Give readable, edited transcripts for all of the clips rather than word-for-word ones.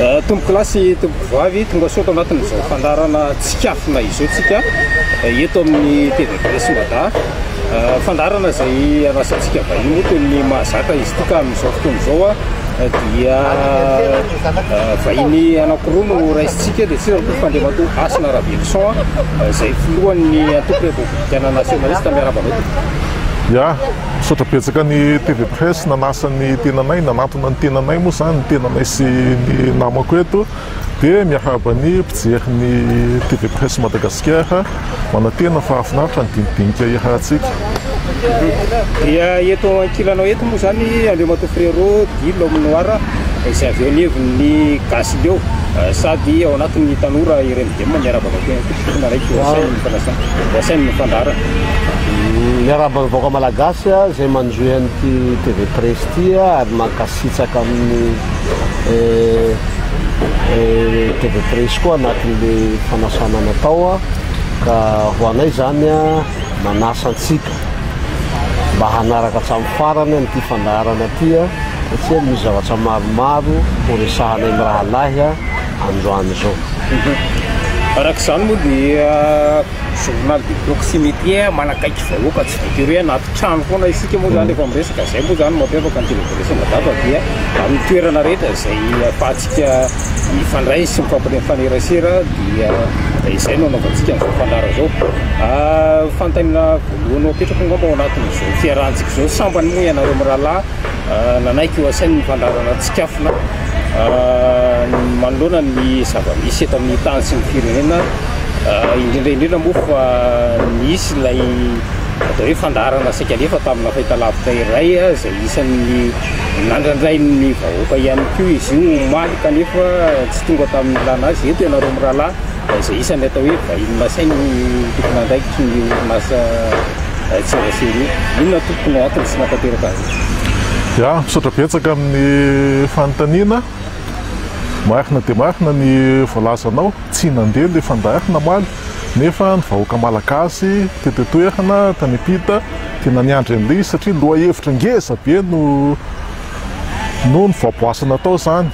Tombo klasy tombo vavy tonga sotra anatin'izao fandarana tsikafona izao tsika eto amin'ny TV Mada. Fandarana izay anasantsika vahiny toy ny mahazaka izy ity ka amin'izao fotoana izao dia vahiny anankiroa no raisitsika dia tsy raha fandriamato Asina Ravelson izay filohan'ny antoko republicain nationaliste miarahaba anao. Ya, sotra betsaka ny TV Presse nanasany tenanay, nanatona ny tenanay moa zany ny tenanay sy ny namako eto dia miarahaba ny mpijery ny TV Presse Madagasikara manantena fa afinaritra ny dinidinika iarahantsika. Dia eto ankilanao eto moa zany Andriamato Frérot Dilo Minoara izay avy eo anivon'ny Gasileo sady ao anatin'ny tanora ireny dia miarahaba anao raiky asain'ny fandara. Miarahaba vahoaka malagasy izay manjohy an'ity TV Presse ity ary mankasitraka amin'ny TV Presse koa anatin'le fanasana natao ka ho anay zany manasa antsika mba hanaraka hatramin'ny farany an'ity fandarana ity satria misy zavatra maromaro ho resahanay amin'ny raha lahy androany zao. Arak'izany moa dia journal de proximité manakaiky vahoaka tsy voatery hoe anaty trano foana isika moa zany efa miresaka izay moa zany mampiavaka ny TV Madava dia amin'ny toerana rehetra izay ahafahantsika mifandray sy mifanerasera dia izay no anaovantsika ny fandara zao. Fantanina voalohany apetraka ngamba ao anatin'izao fiarahantsika izao sambany moa ianareo mirahalahy nanaiky eo asainy fandarana tsikafona manoloana ny zava-misy eto amin'ny tany sy ny firenena indrindra moa fa misy ilay atao hoe fandarana saika alefa tamina fahitalavitra iray izay isan'ny nandrandray ny vahoaka ihany koa izy io omaly kanefa tsy tonga tamin'ny lana azy eto ianareo mirahalahy izay isan'ny atao hoe vahiny nasainy tokony andraikitry ny orinasa tserasely inona tokony atiny sy natanteraka azy. Ya, misaotra betsaka amin'ny fanontaniana. Marina dia marina ny voalazanao, tsy nandeha ilay fandarana maly nefa ny vahoaka malagasy tetetoerana tany ampita tena niandry an'ilay satria lohahevitra ngeza be no nivoaboasana tao zany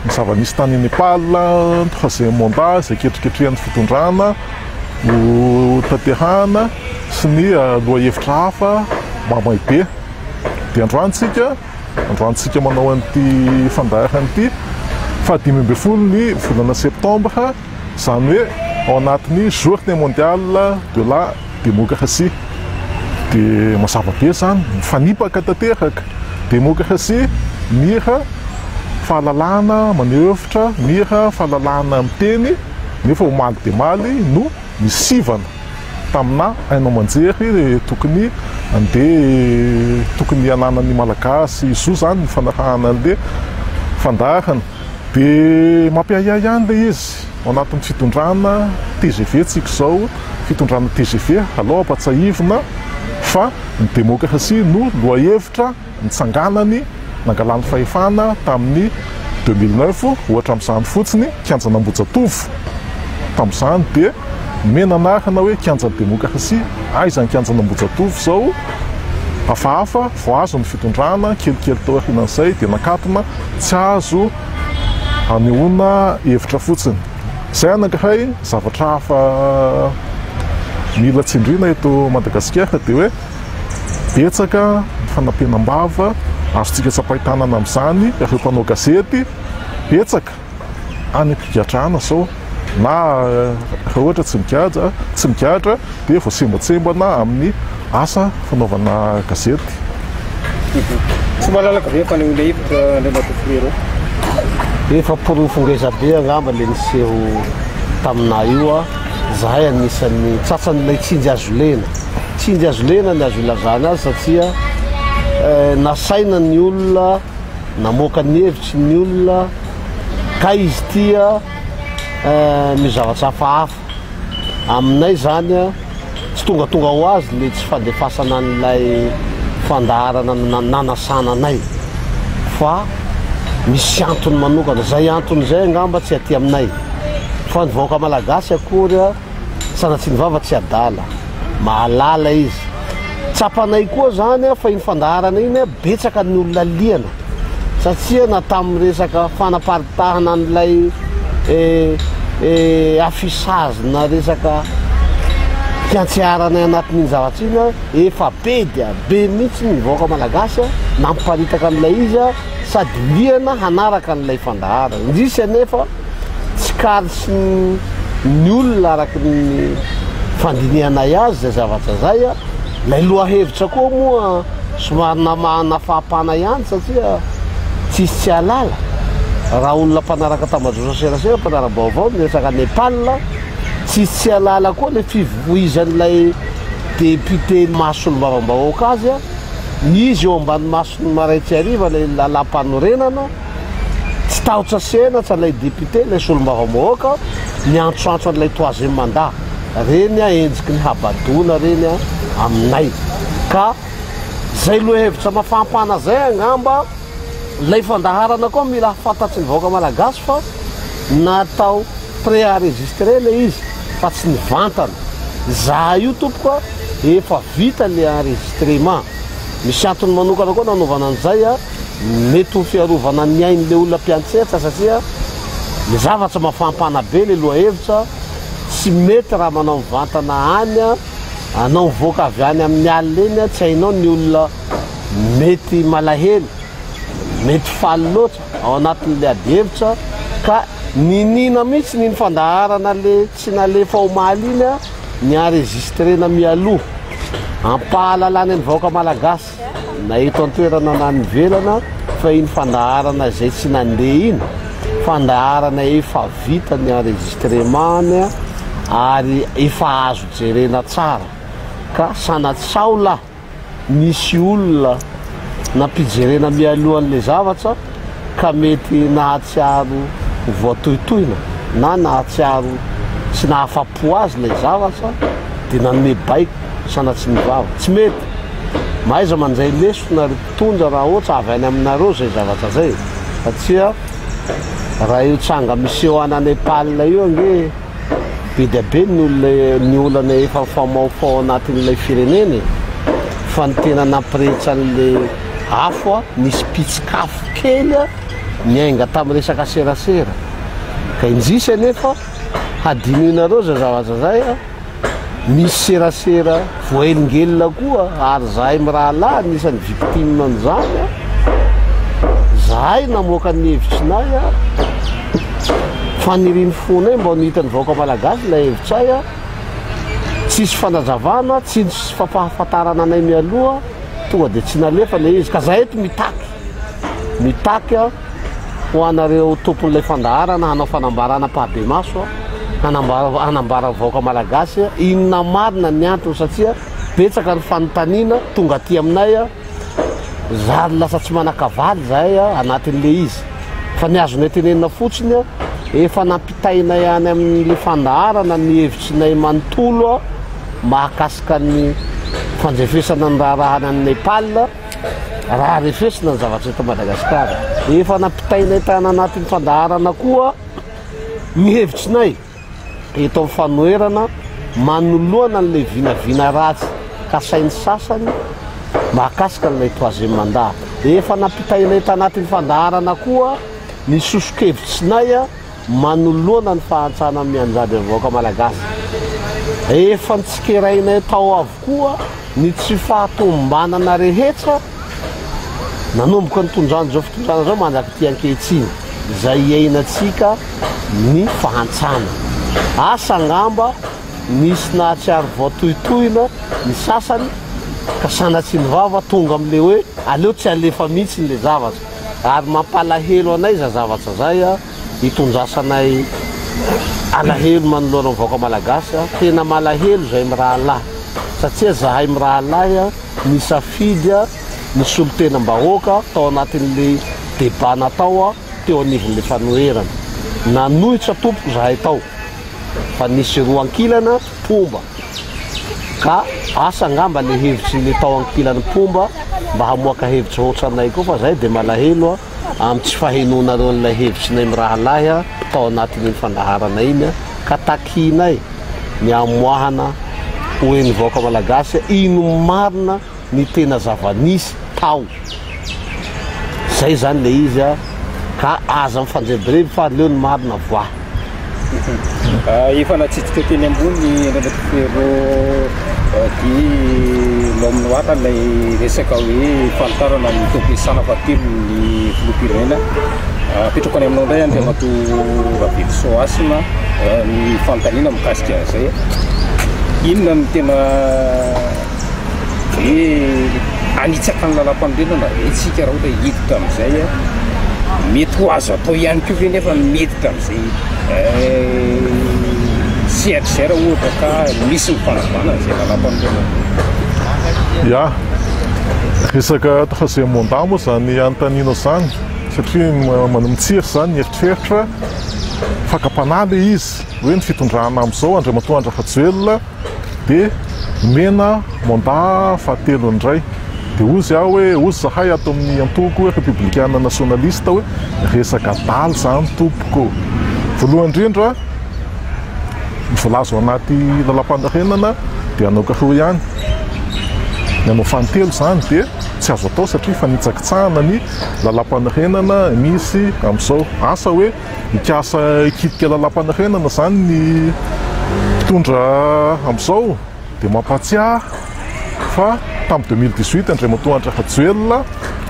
ny zava-misy tany Nepal, troisième mandat izay ketriketrehan'ny fitondrana ho tanterahana sy ny lohahevitra hafa mamay be. Dia androantsika manao an'ity fandarana ity fa 5 ny volana septambra zany hoe ao anatin'ny journée mondiale de la démocratie. Dia mazava be zany mifanipaka tanteraka démocratie mira fahalalana manevitra mira fahalalana miteny nefa omaly dia maly no misivana tamina hainao manjery tokony andeha tokony ananan'ny malagasy izo zany ny fanarahana an'le fandarana dia mampiahiahy ihany le izy ao anatin'ny fitondrana TGV tsika izao fitondrana TGV aloha ampatsahivina fa ny démocratie no lohahevitra nitsanganany nangalany fahefana tamin'ny 2009 ohatra amin'izany fotsiny kianjan'Ambohijatovo tamin'izany dia menanarana hoe kianjan'ny démocratie aizany kianjan'Ambohijatovo zao hafahafa voazo ny fitondrana kelikely tao aorianan'izay dia nakatona tsy azo hanehoana hevitra fotsiny. Izay anankiray zavatra hafa mila tsindriana eto Madagasikara dia hoe betsaka ny fanampenam-bava azontsika tsapahitanana amin'izany ireo mpanao gazety betsaka any am-pigadrana zao na raha ohatra tsy migadra dia voasembatsembana amin'ny asa fanaovana gazety. Tsy malalaka be fa ilay hevitra Andriamato Frérot. Efa porofongeza be angamba le niseho taminay io zahay anisan'ny tratsan'ilay tsindry azolena. Tsindry azolena ny azo ilazana azy satria nasaina ny olona namoaka ny hevitry ny olona ka izy tia mizavatra hafahafa aminay zany tsy tongatonga ho azy le tsy fandefasana an'ilay fandarana nanasana anay fa misy antony manokana zay antony zay angamba tsy aty aminay fa ny vahoaka malagasy akory sanatsy ny vava tsy adala mahalala izy tsapanay koa zany fa iny fandarana iny betsaka ny olona liana satria na tamin'ny resaka fanaparitahana an'ilay afisazina resaka fiantsiarana anatin'iny zavatra iny efa be dia be mihitsy ny vahoaka malagasy namparitaka an'ilay izy sady liana hanaraka an'ilay fandaharana indrisy anefa tsy karotsy ny olona araky ny fandinianay azy zay zavatra zay lay lohahevitra koa moa somary namahana fahapana ihany satria tsisy tsy alala raha olona mpanaraka tambadrosa serasera mpanara-baovao miresaka Nepal tsisy tsy alala koa le fivoizan'ilay député masolombavambahoaka azy izy eo ambany masony maraitsy ariva lay lalam-panorenana tsy tahotra sena tsy lay député lay solombavambahoaka miantroantro an'ilay troisième mandat reny enjiky ny habadona reny aminay ka zay lohahevitra mafampana zay angamba lay fandaharana koa mila fantatsy ny vahoaka malagasy fa natao pré-enregistré le izy fa tsy nivantana za io tompoka efa vita le enregistrement misy antony manokana koa nanaovana an'izay mety ho fiarovana ny ain'le olona mpiantsetra satria le zavatra mafampana be le lohahevitra tsy mety raha manao mivantana any anao mivoaka avy any amin'ny alina eny tsy hainao ny olona mety malahelo mety faly loatra ao anatin'le adihevitra ka ninina mihitsy niny fandaharana le tsy nalefa omaly iny ny enregistrena mialoha ampahalalany ny vahoaka malagasy na eto antoerana na nivelana fa iny fandaharana zay tsy nandeha iny fandaharana efa vita ny enregistrement ary efa azo jerena tsara ka sanatsaola misy olona nampijerena mialohan'le zavatra ka mety nahatsiaro voatohitohina na nahatsiaro tsy nahafapo azy lay zavatra dia nanome baiko sanatsy mivava tsy mety maiza manjay leso na ritondra raha ohatra avy any aminareo zay zavatra zay satria raha io tsanga miseho ana Nepal io ange be dia be ny olana efa famaofao anatin'ilay fireneny fa ny tena nampirehitra an'le afo nisy pitsikafo kely miainga tamin'ny resaka serasera ka indrisy anefa hadinoinareo zay zavatra zay misy serasera voahelingelina koa ary zahay mirahalahy anisan'ny victime an'izany zahay namoaka ny hevitsinay faniriny fonay mba nihitany vahoaka malagasy lay hevitsay tsisy fanazavana tsisy fampahafantarana anay mialoha tonga dia tsy nalefa le izy ka zahay eto mitaky ho anareo tompon'ilay fandaharana hanao fanambarana pahabe maso hanambara vahoaka malagasy inona marina ny antony satria betsaka ny fanontaniana tonga aty aminay zary lasa tsy manakavaly zahay anatin'le izy fa ny azonay tenenina fotsiny efa nampitainay any amin'le fandaharana ny hevitsinay manontolo mahakasika ny fanjefesana ny raharahany any Nepal raha refesina ny zavatra eto Madagasikara efa nampitainay tana anatin'ny fandaharana koa ny hevitsinay eto amin'ny fanoerana manoloana n'le vinavina ratsy kasainy sasany mahakasika n'ilay troisième mandat efa nampitainay tanatin'ny fandaharana koa ny sosokevitsinay manoloana ny fahantsana mianjady amin'ny vahoaka malagasy efa nitsikerainay tao avokoa ny tsy fahatombanana rehetra nanomboka ny tondrano zao fitondrana zao manjaky ty ankehitriny zay iainantsika ny fahantsana asa ngamba nisy nahatsiaro voatohitohina ny sasany ka sanatsy ny vava tonga amin'le hoe aleo tsy alefa mihitsy n'le zavatra ary mampalahelo anay za zavatra zay hitondrasanay alahelo manoloana ny vahoaka malagasy tena malahelo zay mirahalahy satria zahay mirahalahy ny safidy ny solotenam-bahoaka tao anatin'le débat natao teo anivon'le fanoherana nanohitra tompoko zahay tao fa nisy roa ankilana pomba ka asa ngamba le hevitry le tao ankilany pomba mba hamoaka hevitry ohatranay koa fa zay dia malahelo amin'ny tsy fahenonareo n'ilay hevitrinay mirahalahy tao anatin'iny fandaharana iny ka takinay ny amoahana hoe ny vahoaka malagasy ino marina ny tena zavanisy tao zay zany le izy a ka aza mifanjebireby fa leo ny marina voa efa natsitsika teny ambony relatofero di lo amin'ny oatra lay resaka hoe fanitarana ny tompisana fatelo ny filopirenena apetrako any aminao indray andriamato Ravily Soasina ny fanontaniana mikasika an'izay inona ny tena hoe anitsaka ny lalam-panorenana etsika raha ohatra hiditra amin'izay mety ho azo atao ihany koa ve nefa mety tamin'izay sehatra zay raha ohatra ka misy ny fanavana zay lalam-panorenana ia resaka troisième mandat moa zany anontaniana zany satria manamitsiry zany ny eritreritra fakapana le izy hoe ny fitondrana amin'izao Andriamatoa Rajoelina dia mena mandat fahatelo indray dia ozy aho hoe ozy zahay ato amin'ny antoko hoe républicaine nationaliste hoe resaka daly zany tompoko voalohany indrindra mivolazo anaty lalam-panorenana dia anao kahoro ihany ny anao fantelo zany dia tsy azo atao satria fa nitsakitsahana ny lalam-panorenana misy amin'izao asa hoe ikasa ikitika lalam-panorenana zany ny mpitondra amin'izao dia mampatsiahy fa tamin'ny 2018 Andriamatoa Rajoelina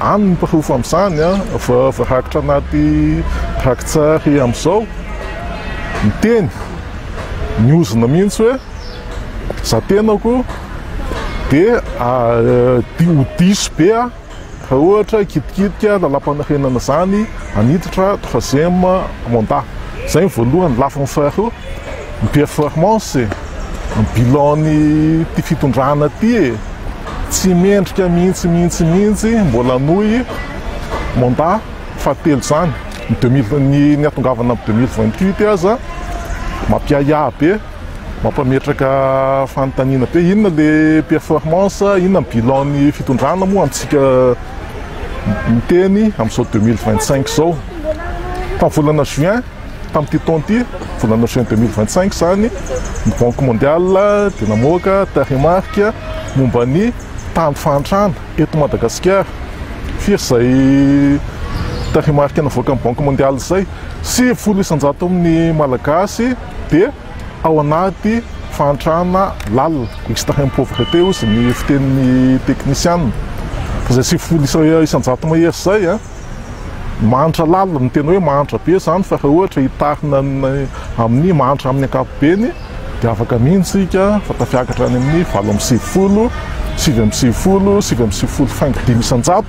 any ny mpahofo amin'izany voarakitra anaty rakitsary amin'izao miteny niozina mihitsy hoe za tenako dia ho diso be raha ohatra ikitikitika lalam-panorenana zany aniditra troisième mandat zay voalohany lafiny faharoa ny performance ny bilan-ny ty fitondrana ty tsy mendrika mihitsy mbola noy mandat fahatelo zany ny atongavana amin'ny 2028 aza mampiahiahy be mampametraka fanontaniana be inona le performance inona ny bilan-ny fitondrana moa amintsika miteny amin'izao 2025 zao tamin'ny volana juin tamin'ity taonty volana juin 2025 zany ny banque mondiale dia namoaka taremarque momba ny tany fahantrana eto Madagasikara firy zay taremarque navoaka ny banque mondiale zay 900 amin'ny malagasy dia ao anaty fahantrana lalina extrême pauvreté ozy ny fitenin'ny technicienne fa zay 900 mahery zay mahantra lalina ny tena hoe mahantra be zany fa raha ohatra hitarina amin'ny mahantra amin'ny ankapobeny dia afaka mihintsika fa tafiakatra any amin'ny 7 500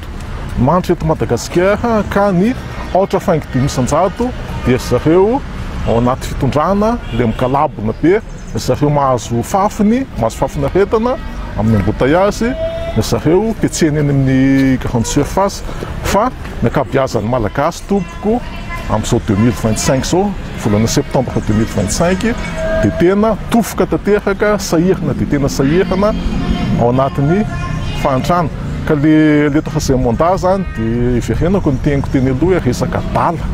mahantra eto Madagasikara ka ny 500 dia zareo ao anaty fitondrana le mikalabona be zareo mahazo fafiny aretana amin'ny embouteillage zareo petseny eny amin'ny grande surface fa ny ankabeazan'ny malagasy tompoko amin'izao 2025 zao volana septembre 2025 dia tena tofoka tanteraka sahirana dia tena sahirana ao anatin'ny fahantrana ka le troisième mandat zany dia iverenako ny teniko teny aloha resaka dala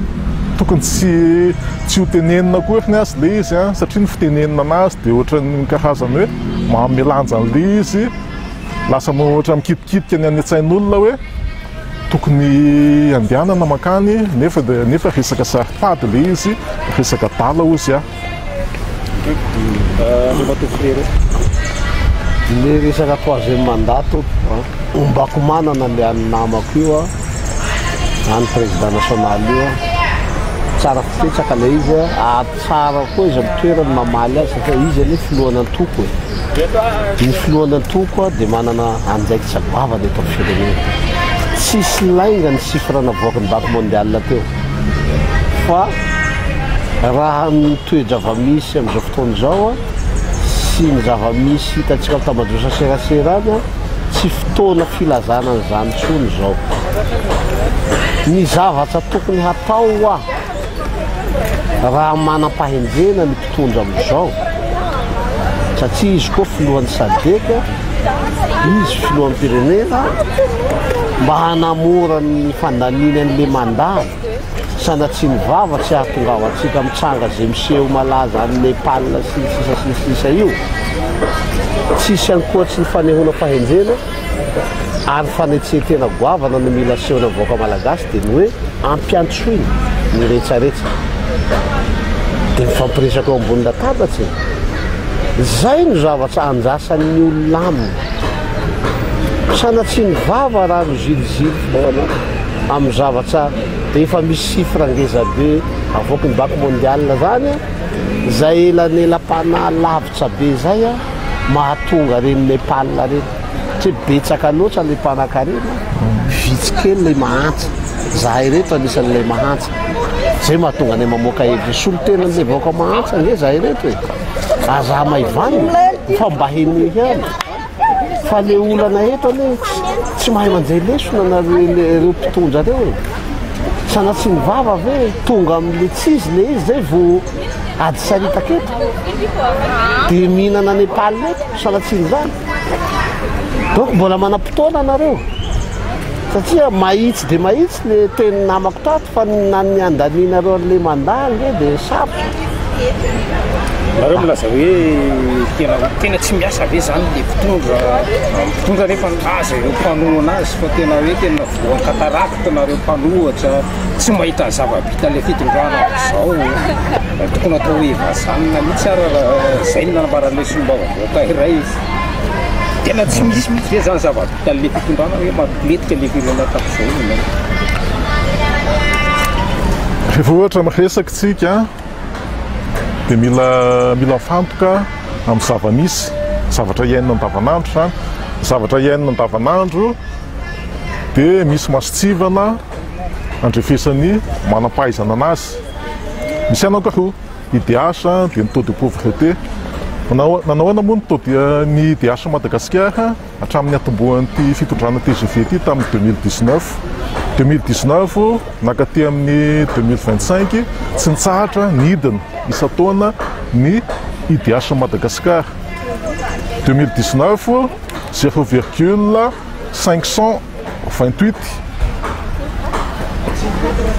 tokony tsy ho tenenina kory azy le izy satria ny fitenenina anazy dia ohatran'ny karazany hoe mamelanja an'le izy lasa ohatra mikitikidika ny any an-tsain'olona hoe tokony andehanana makany nefa resaka saripady le izy resaka dala ozy le resaka troisième mandat ombako manana le any namako io any président national io tsara fipetsaka le izy tsara koa izy mitoerany mamaly azy satria izy aloha filohana antoko ny filohana antoko dia manana anjaika tsabavana eto amin'ny firenena tsisy lainga ny sifra navoaka ny banque mondiale teo fa raha ny toe-javamisy amin'izao fotoana izao sy ny zavamisy hitantsika tamadrosa seraserana tsy fotoana filazana n'izany tsony zao ny zavatra tokony hatao raha manam-pahendrena ny mpitondra amin'izao satria izy koa filohan'ny sadeka izy filohan'ny pirenena mba hanamora ny fandaniany an'le mandany sanatsy ny vava tsy ahatongava atsika mitsanga zay miseho malaza amin'ny Nepal sy sisa io tsisy ankoatsy ny fanehona fahendrena ary fanetsetena goavana no mila sehoana vaoaka malagasy dia ny hoe ampiantsoiny ny rehetsarehetra dia mifampiresaka eo ambony latabatsy zay no zavatra anjasan'ny olona aminy sanatsy ny vava raha no zilizily foana amin'ny zavatra dia efa misy sifra ngezabe avoaka ny banque mondiale zany zay elan'elam-panahy lavitra be zay a mahatonga reny Nepal reny tsy betsaka loatra le mpanan-karena vitsy kely le mahantsa zahay reto anisan'lay mahantsa zay mahatonga ny mamoaka hevitra solontenan'le vaoaka mahantsa nge zahay reto e aza maivanina fa mba heny ihany fa le olana eto ane tsy mahay manjay lesona na reo mpitondra reo e sanatsy ny vava ve tonga amin'le tsizy le izy zay vo ady saritaketo dia mihinana Nepal eto sanatsy ny zany donc mbola manam-potoana anareo satria mahitsy dia mahitsy le teny namako tato fa nany andanianareo an'le mandaly e dia sarotra nareo milaza hoe tena tsy miasa ve zany le mpitondra rehefa nilaza ireo mpanohana azy fa tena hoe tena voan'ny katarakta nareo mpanohatra tsy mahita zava-bita le fitondrana zao tokony atao hoe vasanina mihitsy ara zay ny nanambaran'lesomba vaoaka iray tena tsy misy mihitsy ve zany zava-bita le fitondrana hoe mampiletika le firena tapizao rehefa ohatra miresaka tsika dia mila mifantoka amin'ny zava-misy zavatra iainina andavanandro zany zavatra iainina andavanandro dia misy masitsivana andrefesany manam-pahaizana anazy misy anankaroa idiasa dia ny taux de pauvreté nanahoana moa ny idiasa Madagasikara hatramin'ny atombohan'ity fitondrana TGV ity tamin'ny 2019 nakaty amin'ny 2025 tsy nitsahatra ny hidiny isa-taona ny idiasa Madagasikara 2019 0,528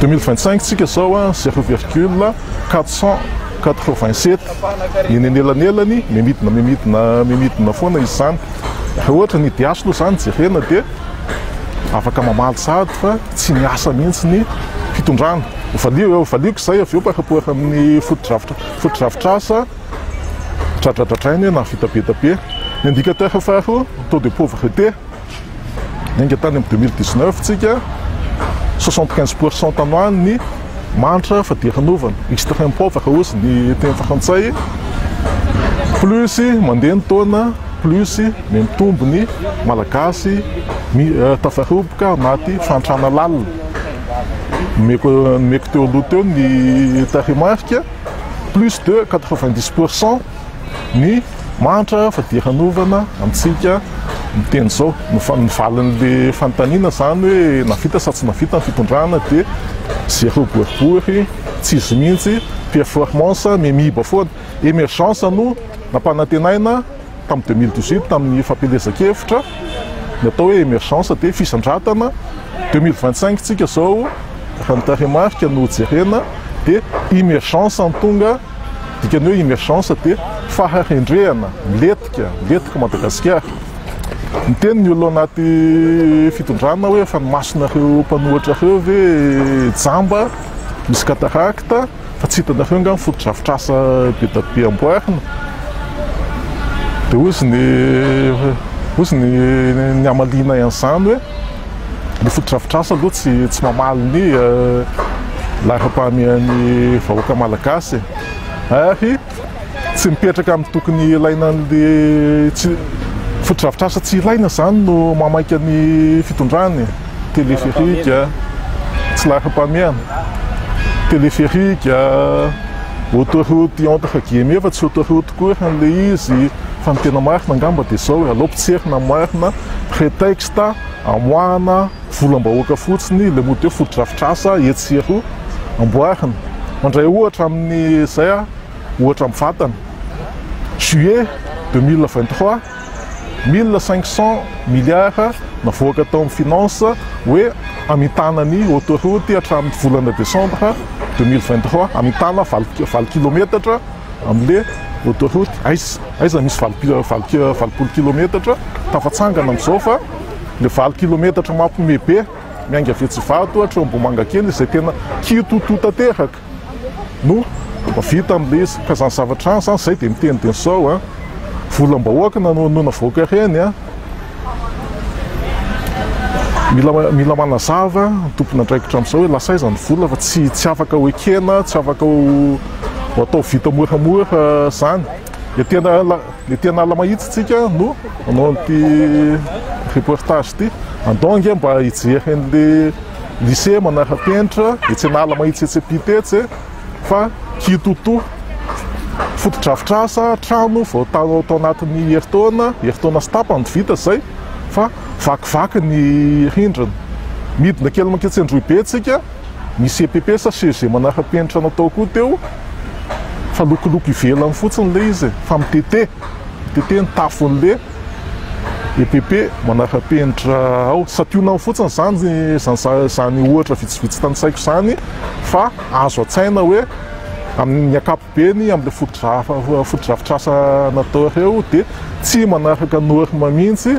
2025 tsika zao 0,487 eny anelanelany mimidina foana izy zany raha ohatra ny idiasa aloha zany jerena dia afaka mamaly sady fa tsy miasa mihitsy ny fitondrana valiako zay avy eo parapoara amin'ny fotodrafitrasa tratratratrainy na vitabe ny indicateur faharoa taux de pauvreté nenga tany amin'ny 2019 tsika 75% tanoany ny mantra fadiranovana extrême pauvre ozy ny teny frantsay plus mandeha ny taona plus ny mitombo ny malagasy tafaroboka anaty fantrana lalina meko teo aloha teo ny tarimarika plus de 90% ny mantra fadiranovana amintsika miteny zao nivalin'le fanontaniana zany hoe navita sa tsy navita ny fitondrana dia zéro boribory tsy izy mihitsy performance memiba foana émergence no nampanantenaina tamin'ny 2018 tamin'ny fampelezan-kevitra ny atao hoe émergence dia fisandratana 2025 tsika zao raha ny tarimarika no jerena dia émergence ny tonga dikany hoe émergence dia faharendrehana miletika Madagasikara ny teny ny olo anaty fitondrana hoe fa nymasonareo mpanohatra reo ve jamba misy katarakta fa tsy hitanareo nga fotodrafitrasa be amboarina dia ozy ny amalina ian'izany hoe ny fotodrafitrasa aloha tsy mamaly ny lara-pahamian'ny vahoaka malagasy ary tsy mipetraka amin'ny tokony ilainan'le fotodrafitrasa tsy ilaina zany no mamaika ny fitondrany téléphérique tsy lara-pahamiana téléphérique autoroute entre guillemets fa tsy autoroute koa an'le izy fa ny tena marina angamba dia zao alopitserina marina prétexte amoahana volam-bahoaka fotsiny le mody hoe fotodrafitrasa etsero amboarina mandray ohatra amin'ny zay ohatra amin'ny vatana juillet 2023 1500 milliards navoaka tao amin'ny finance hoe amitana ny autoroute hatramin'ny volana décembre 2023 amitana 20 kilometatra amin'le autoroute aiza misy 20 kilometatra tafatsangana amin'izao fa le 20 kilometatra mampimebe mianga Vetsivato hatramin'Ambohimangakely izay tena kitoto tanteraka no vita amin'le izy ka zany zavatra any zany zay dia miteny sao volam-bahoaka nanonona voaka ireny mila manazava tompona andraikitra amin'izao hoe lasaiza ny vola fa tsy afaka ho ekena tsy afaka ho atao vita moramora zany le tena ala mahitsitsika no manao n'ity reportage ty andongy mba hijeren'le lycée manara-penitra etsy anala mahitsy etsepitetsy fa kitoto fotodrafitrasa trano vao tao anatin'ny heritaona sy tapany vita zay fa vakivaky ny rindrina midina kely manketsy Androhibe tsika misy EPP sa CG manara-penitra natao koa teo fa lokoloko ivelany fotsiny le izy fa mitete ny tafon'le EPP manara-penitra ao sationany fotsiny zany ohatra vitsivitsy tanysaiko zany fa azo atsaina hoe amin'ny akapobeny amin'le fotodrafitrasa natao ireo dia tsy manaraka norme mihitsy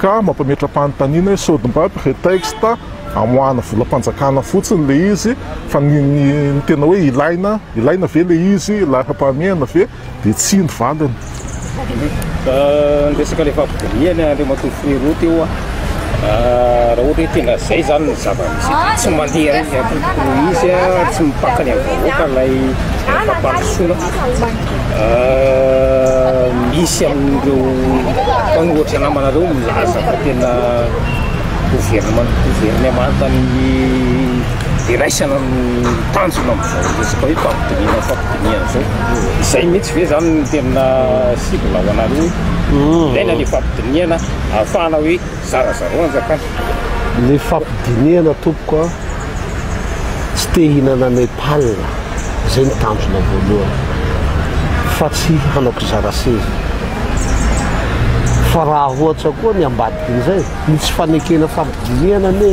ka mampametra-panontaniana hoe sodimbaby prétexte amoahana volam-panjakana fotsiny le izy fa ny tena hoe ilaina ve le izy laham-pahamehana ve dia tsy ny valiny resaka le fampidiniany Andriamatoa Frérot teo raha ohatra hoe tena zay zany ny zava-misy tsy mandeha reny akokoro izy tsy mipakany amin'ny vahoaka ilay fampandrosoana misy amin'ireo mpanohatra namanareo milaza fa tena gouvernementany iraisana ny tanjona amin'izao resaka hoe fampidiniana zao izay mihitsy ve zany ny tena cible ho anareo ilaina le fampidiniana ahafahana hoe zarazarao anjakana le fampidiniana tompoko tsy te hinana Nepal zay ny tanjona voalohany fa tsy hanako zaraseza fa raha ohatra koa ny ambadiky n'izay misy fanekena fampidiniana ne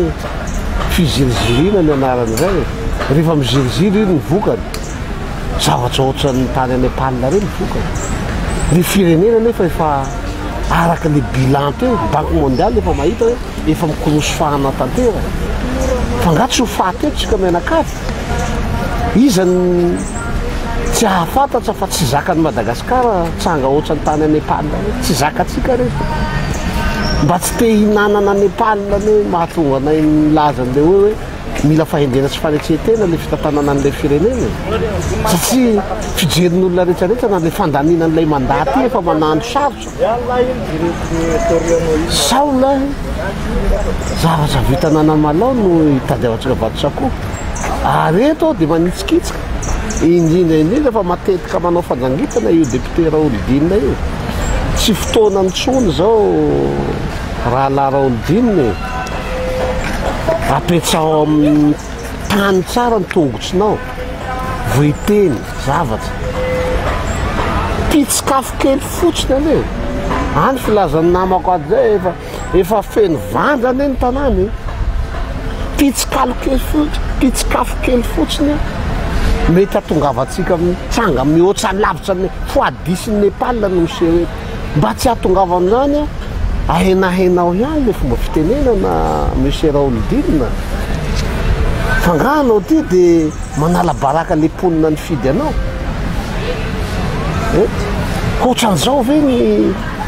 fizirizirina ny anaran'izay rehefa miziriziry iny ny vokany zavatra ohatra ny tany a Nepal reny ny vokany ny firenena nefa efa araka le bilan teo banque mondiale efa mahita hoe efa mikorosofahana tantera fa ngatsy ho fahatetsika menakavy izany tsy ahafantatra fa tsy zakany Madagasikara tsanga ohatra ny tany a Nepal tsy zakatsika rehefa mba tsy te hinanana Nepal ne mahatonga anay milaza an'le hoe mila fahendrena sy fanetsetena le fitantanana an'ilay firenena satria fijerin'olona rehetrarehetra na le fandaninan'ilay mandaty efa manandro sarotra saola zavatra vitanana malao no hitadiavatsika vatosakoho areto dia manitsikitsika indrindra fa matetika manao fanjangitana io député Raoldine io tsy fotoana nitsony zao raha la Raoldine apetsao amin'ny tany tsara ny tongotsinao voiteny zavatra pitsikafo kely fotsiny ane any filazan'ny namako azy zay efa feno vandrany ny tanany pitsikafo kely fotsiny mety atongavatsika mitsanga mihoatra lavitra ny foadisin'ny Nepal no miseho mba tsy atongava amin'izany ahenahenao ihany le fomba fitenena na monsieur Raoldine fa nganao ty dia manala baraka le ponina ny fidy anao ohatran'izao ve ny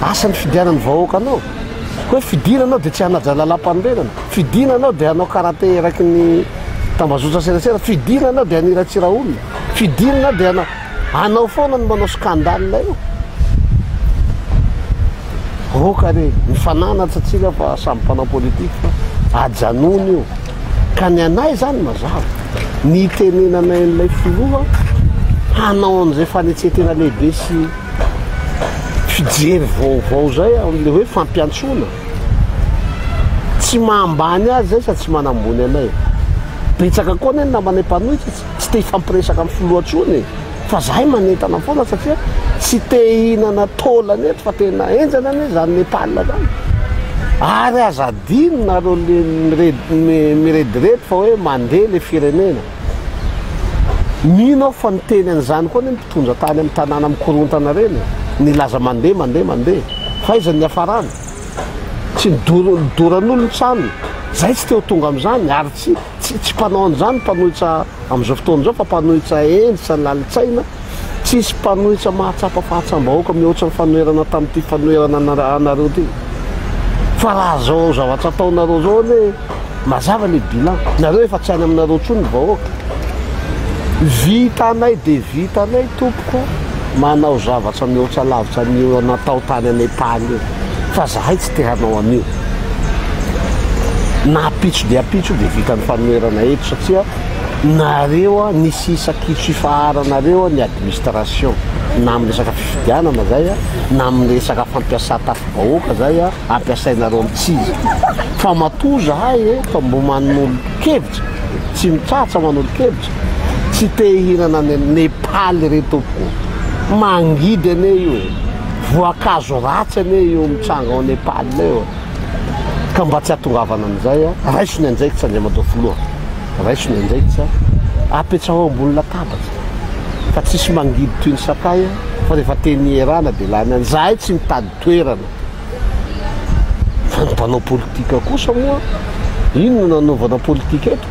asan'ny fidianany vahoaka anao hoe fidinanao dia tsy hanaja lalam-panorenana fidinanao dia hanao karate eraky ny tambazotra serasera fidinanao dia haniratsira olona fidinanao dia hanao foana ny manao skandale io okare mifananatra atsika fa samy mpanao politika fa ajanony io ka ny anay zany mazava ny tenenanay n'ilay filoha hanao an'izay fanetsetena lehibe sy fijery vaovao zay am'le hoe fampiantsoana tsy mahambany azy zay sady tsy manambony anay betsaka koa ny namana mpanohitra tsy te hifampiresaka amin'ny filohantsony fa zahay manentana foana satria tsy te hinana tolany eto fa tena enjana ane zany Nepal zany ary azadiny nareo le miredirety fa hoe mandeha le firenena minao fa niteny an'izany koa ny mpitondra tany amin'ny tanàna mikorontana reny nilaza mandeha fa iza ny hafarana tsy nidoran'olo trano zay tsy teo tonga am'izany ary tsy mpanao an'izany mpanohitra am'izao fotoan'izao fa mpanohitra endritra ny lalitsaina tsisy mpanohitra mahatsapa fahatsambahoaka mihoatra ny fanoherana tamin'ity fanoherana anareo ty fa raha zao zavatra ataonareo zao hoe mazava le bilan nareo efa tsy any aminareo tsony ny vahoaka vita anay de vita anay tompoko manao zavatra mihoatra lavitra nio natao tany Nepal io fa zahay tsy te hanao an'io na apitso de apitso de vita ny fanoherana eto satria nareo nisy isakitso ifaharanareo ny administration na amin'ny resaka fifidianana zay na amin'ny resaka fampiasa tafivahoaka zay ampiasainareo am'tsizy fa matoa zahay fa mbo manolo kevitra tsy mitsatsa manolo kevitra tsy te hihinana ny Nepal retoko mangidy ane io voankazo ratsy ane io mitsanga ao Nepal eo ka mba tsy atongavana an'izay raisony andraiky tsy andriamadao filoha raisony andraiky tsy apetraho ambony latabatsa fa tsisy mangidy toy ny sakay fa rehefa tenierana de lany any zahay tsy mitady toerana fa ny mpanao politika kosa moa ino no nanaovana politika eto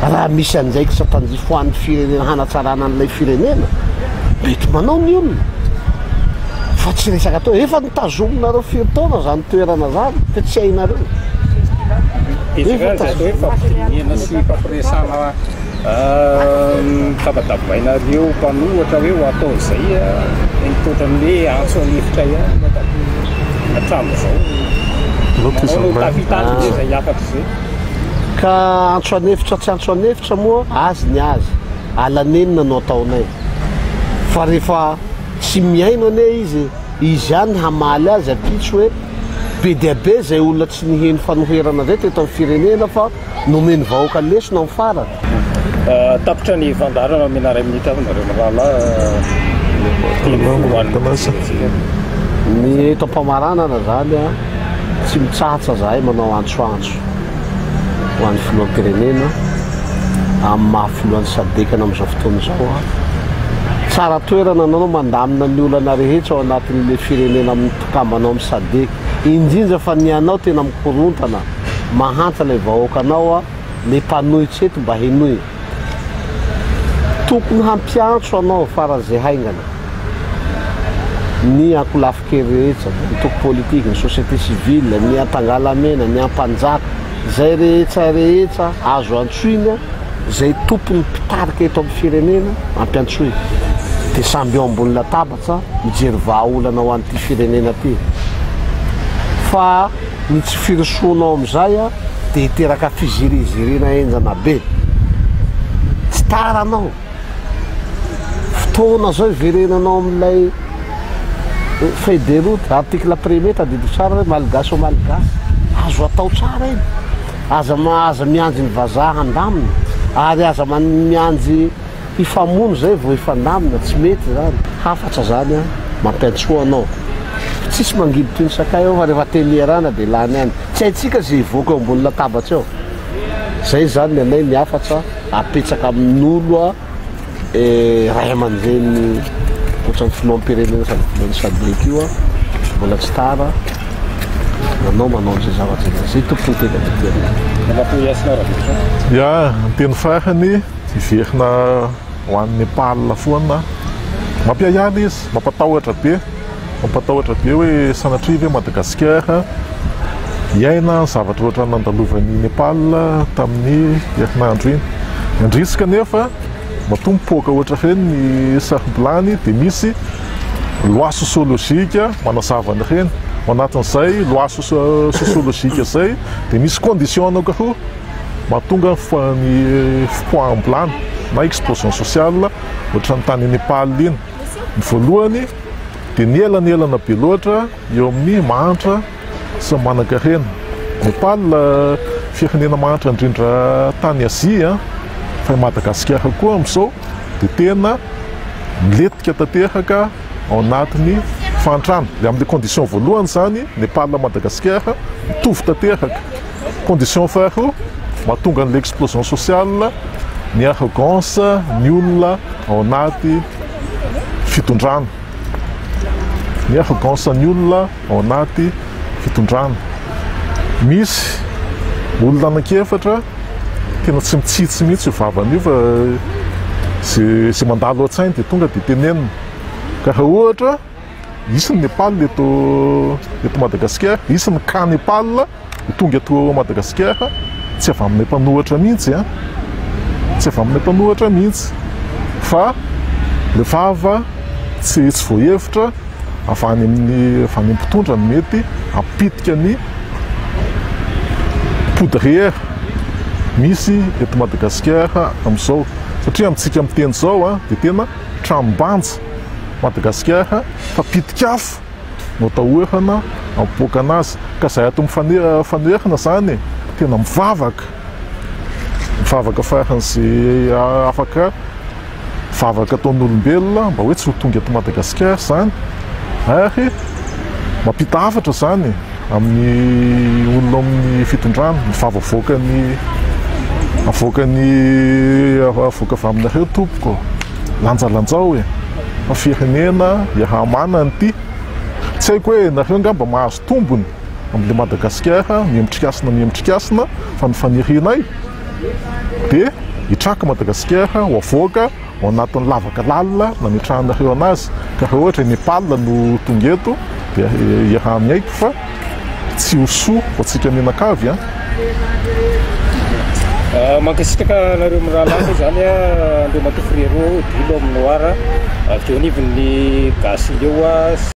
raha misy andraiky sa tanjifo an'ny firenena hanatsarana an'ilay firenena mety manao ny olona fa tsy resaka atao efa nitazominareo firy-taona zany toerana zany fa tsy hainareo fampidiniana sy fampiresana tabatabainareo mpanohatra hoe ho atao zay nitotra n'le antso anefitra atramo zao tafitany zay afatra zay ka antso anefitra tsy antso anefitra moa azy ny azy alanenina no ataonay fa rehefa tsy miaino ane izy any hamaly azy apitso hoe be dia be zay olona tsy niheny fanoherana zay teto amin'ny firenena fa nomeny vahoaka lesona amin'ny farany tapitra ny vandarana amenaray minitra avy nareo mahala ny eto ampamaranana zany tsy mitsatsa zahay manao antsoantso ho an'ny filohampirenena amin'ny mahafilohan'ny sadekana amin'izao fotoana izao tsara toerana anao mandamina ny olana rehetra ao anatin'le firenena amin'ny tokambanao amin'ny sadeka indrindra fa ny anao tena mikorontana mahantsa ilay vahoaka anao le mpanohitra eto mba henoy tokony hampiantso anao faran'izay haingana ny ankolafikely rehetra ny toko politika ny société civile ny antangalamena ny ampanjaka zay rehetra azo antsoina zay tompony mpitarika eto amin'ny firenena ampiantsoy de samby eo ambony latabatsa mijery vahaolana ho an'ity firenena ty fa ny tsy firosoanao am'izay de hiteraka fizirizirina enjana be tsy taranao fotoana zao iverenanao amin'ilay feuille de route article premier tadidy tsara hoe malagasy o malagasy azo atao tsara iny aza mianjy ny vazaha andamina ary aza mianjy hifamono zay vo hifandamina tsy mety zany hafatra zany mampiantsoa anao tsisy mangidy toy ny sakay ao fa rehefa tenierana de lany any tsy haitsika zay hivoaka eo ambony latabatra eo zay zany ny anay miafatra apetsaka amin'olo ray aman-dreny ohatrany filohampirenena sady filohan'ny sadeka io mbola tsy tara nanao manao an'izay zavatra zay tompony tena ya ny teny farany iverina ho an'ny Nepal foana mampiaiana izy mampatahotra be hoe sanatriva Madagasikara iaina ny zavatra ohatran'ny nandalovan'ny Nepal tamin'ny herinandro iny andrisika nefa matompoaka ohatra reny ny sarbilany de misy loi sociologique manazavany reny anatin'izay loi sociologique zay de misy condition anankiroa mahatonga ny fipoahambolana na explosion sociale ohatran'ny tany Nepal iny ny voalohany de ny elanelana be loatra eo amin'ny mahantra sy manankarena Nepal firenena mahantra indrindra tany Azia fa Madagasikara koa amin'izao de tena miletika tanteraka ao anatin'ny fantrana le amin'ny condition voalohany zany Nepal Madagasikara mitovy tanteraka condition faharoa mahatonga an'le explosion sociale ny arrogance ny olona ao anaty fitondrana ny arrogance ny olona ao anaty fitondrana misy olona anankiefatra tena tsy mitsitsy mihitsy io vavany io fa zay mandalo an-tsainy dia tonga dia tenenina ka raha ohatra isy ny Nepal eto Madagasikara, isy ny cas Nepal tonga eto Madagasikara, tsy avy aminay mpanohatra mihitsy a, tsy avy aminay mpanohatra mihitsy fa le vava tsy voahevitra avany amin'ny mpitondra ny mety apitika ny poudrière misy eto Madagasikara amin'izao, satria amintsika amin'ny teny zao a dia tena tranom-banja Madagasikara fa pitika afo no atahorana ampoaka anazy ka zay ato fanerana zany tena mivavaka faran'izay afaka vavaka ataon'olombelona mba hoe tsy ho tonga eto Madagasikara zany, ary mampita hafatra zany amin'ny olona amin'ny fitondrana mivavavoaka avoaka avy aminareo tompoko lanjalanjao fa firenena iaraha-manana ity, tsy haiko hoe nareo ngamba mahazo tombony amin'le Madagasikara miemitrikasina fa ny fanirianay dia hitraka Madagasikara ho avoaka ao anatin'ny lavaka lalina nametrahanareo anazy ka raha ohatra Nepal no tonga eto dia iaraha-miaiko fa tsy hosoa ho antsika menakavy a. Mankasitraka nareo amin'ny raha lasa zany a, andeo matofo rero dilo amin'ny noara avy eo anivon'ny gasy eo a